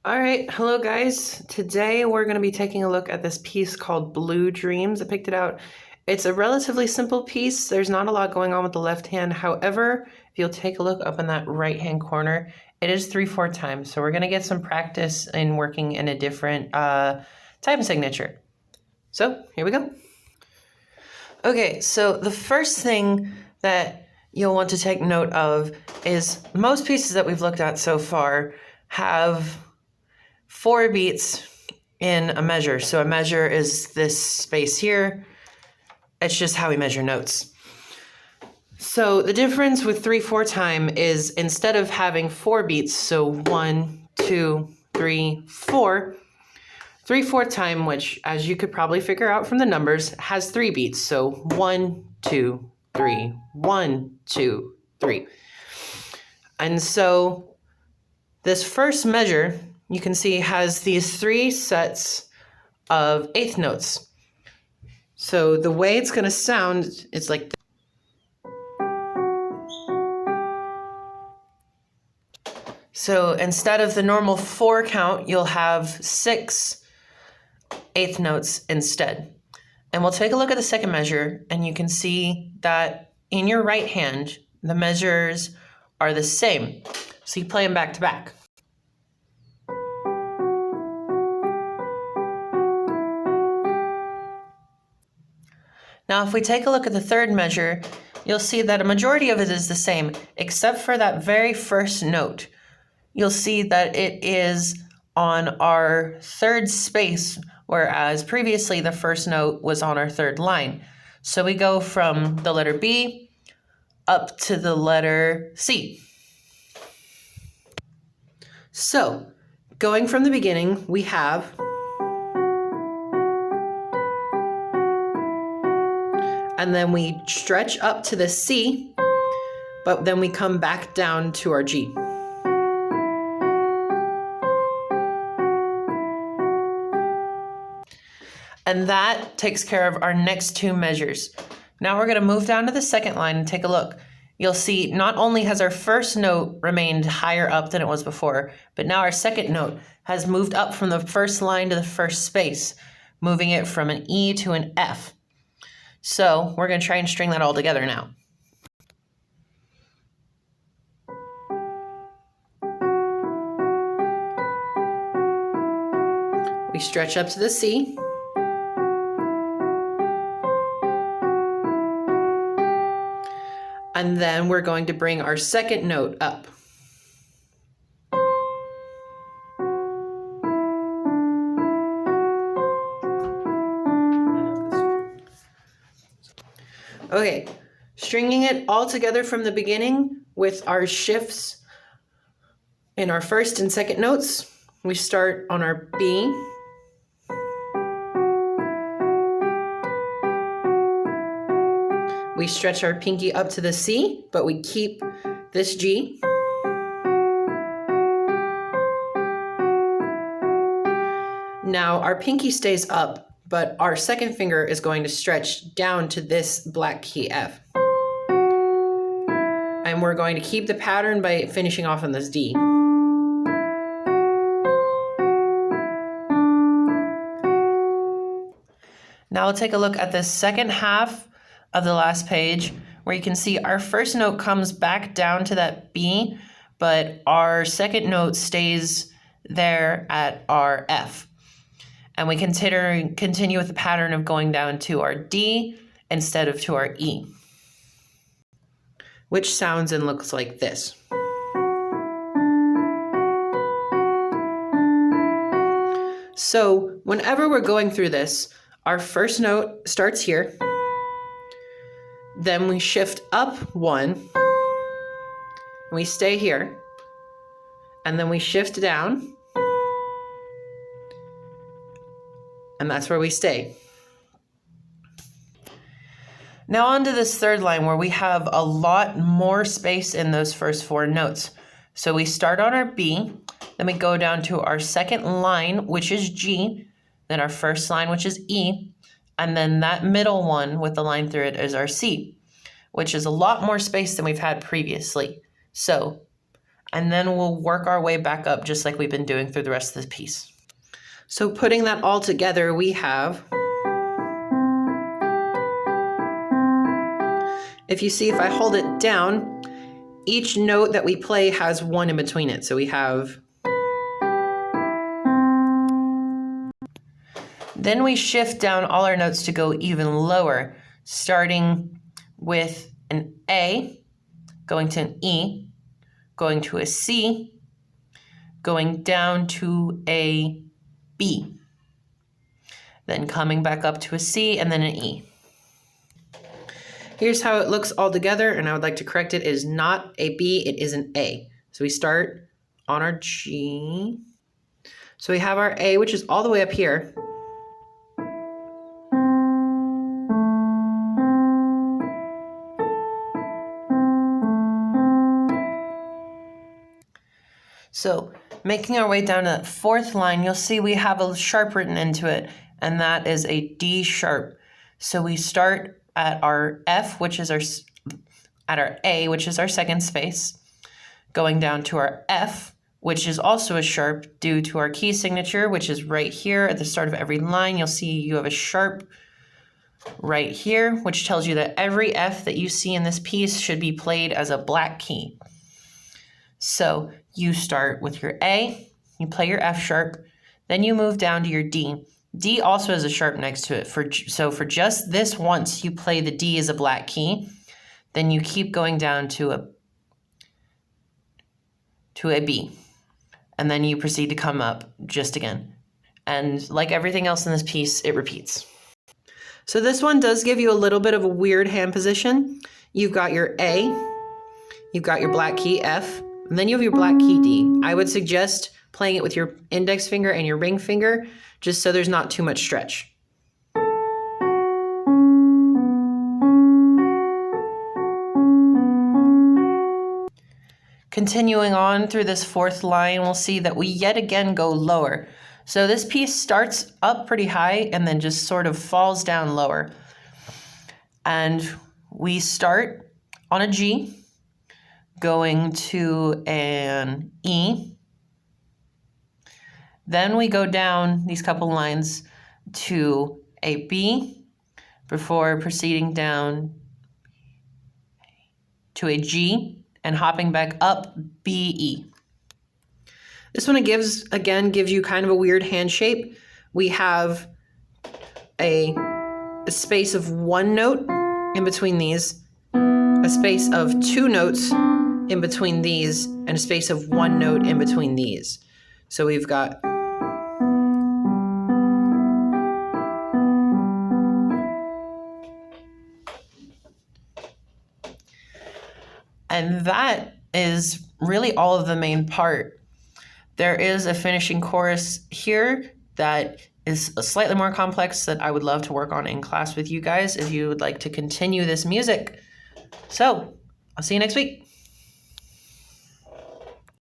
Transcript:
All right, hello guys. Today we're going to be taking a look at this piece called Blue Dreams. I picked it out. It's a relatively simple piece. There's not a lot going on with the left hand. However, if you'll take a look up in that right hand corner, it is 3/4 time. So we're going to get some practice in working in a different time signature. So here we go. Okay, so the first thing that you'll want to take note of is most pieces that we've looked at so far have 4 beats in a measure. So a measure is this space here. It's just how we measure notes. So the difference with 3/4 time is instead of having 4 beats, so 1, 2, 3, 4, 3/4 time, which as you could probably figure out from the numbers, has 3 beats. So 1, 2, 3, 1, 2, 3. And so this first measure, you can see, has these 3 sets of eighth notes. So the way it's going to sound is like this. So instead of the normal 4 count, you'll have 6 eighth notes instead. And we'll take a look at the second measure, and you can see that in your right hand, the measures are the same. So you play them back to back. Now, if we take a look at the third measure, you'll see that a majority of it is the same, except for that very first note. You'll see that it is on our third space, whereas previously the first note was on our third line. So we go from the letter B up to the letter C. So, going from the beginning, we have and then we stretch up to the C, but then we come back down to our G. And that takes care of our next 2 measures. Now we're going to move down to the second line and take a look. You'll see not only has our first note remained higher up than it was before, but now our second note has moved up from the first line to the first space, moving it from an E to an F. So we're going to try and string that all together now. We stretch up to the C. And then we're going to bring our second note up. Okay, stringing it all together from the beginning with our shifts in our first and second notes. We start on our B. We stretch our pinky up to the C, but we keep this G. Now our pinky stays up, but our second finger is going to stretch down to this black key F. And we're going to keep the pattern by finishing off on this D. Now we'll take a look at the second half of the last page, where you can see our first note comes back down to that B, but our second note stays there at our F. And we continue with the pattern of going down to our D instead of to our E, which sounds and looks like this. So whenever we're going through this, our first note starts here. Then we shift up 1, and we stay here, and then we shift down, and that's where we stay. Now on to this third line, where we have a lot more space in those first 4 notes. So we start on our B, then we go down to our second line, which is G, then our first line, which is E, and then that middle one with the line through it is our C, which is a lot more space than we've had previously. So and then we'll work our way back up just like we've been doing through the rest of the piece. So putting that all together, we have, if you see, if I hold it down, each note that we play has one in between it. So we have, then we shift down all our notes to go even lower, starting with an A, going to an E, going to a C, going down to a B, then coming back up to a C and then an E. Here's how it looks all together, and I would like to correct it. It is not a B, it is an A. So we start on our G. So we have our A, which is all the way up here. So making our way down to that fourth line, you'll see we have a sharp written into it, and that is a D sharp. So we start at our F, which is at our A, which is our second space, going down to our F, which is also a sharp due to our key signature, which is right here at the start of every line. You'll see you have a sharp right here, which tells you that every F that you see in this piece should be played as a black key. So you start with your A, you play your F sharp, then you move down to your D. D also has a sharp next to it. So for just this once, you play the D as a black key, then you keep going down to a B, and then you proceed to come up just again. And like everything else in this piece, it repeats. So this one does give you a little bit of a weird hand position. You've got your A, you've got your black key F, and then you have your black key D. I would suggest playing it with your index finger and your ring finger, just so there's not too much stretch. Continuing on through this fourth line, we'll see that we yet again go lower. So this piece starts up pretty high and then just sort of falls down lower. And we start on a G, going to an E. Then we go down these couple lines to a B before proceeding down to a G and hopping back up B, E. This one gives you kind of a weird hand shape. We have a space of one note in between these, a space of two notes in between these, and a space of one note in between these. So we've got and that is really all of the main part. There is a finishing chorus here that is slightly more complex that I would love to work on in class with you guys if you would like to continue this music. So, I'll see you next week.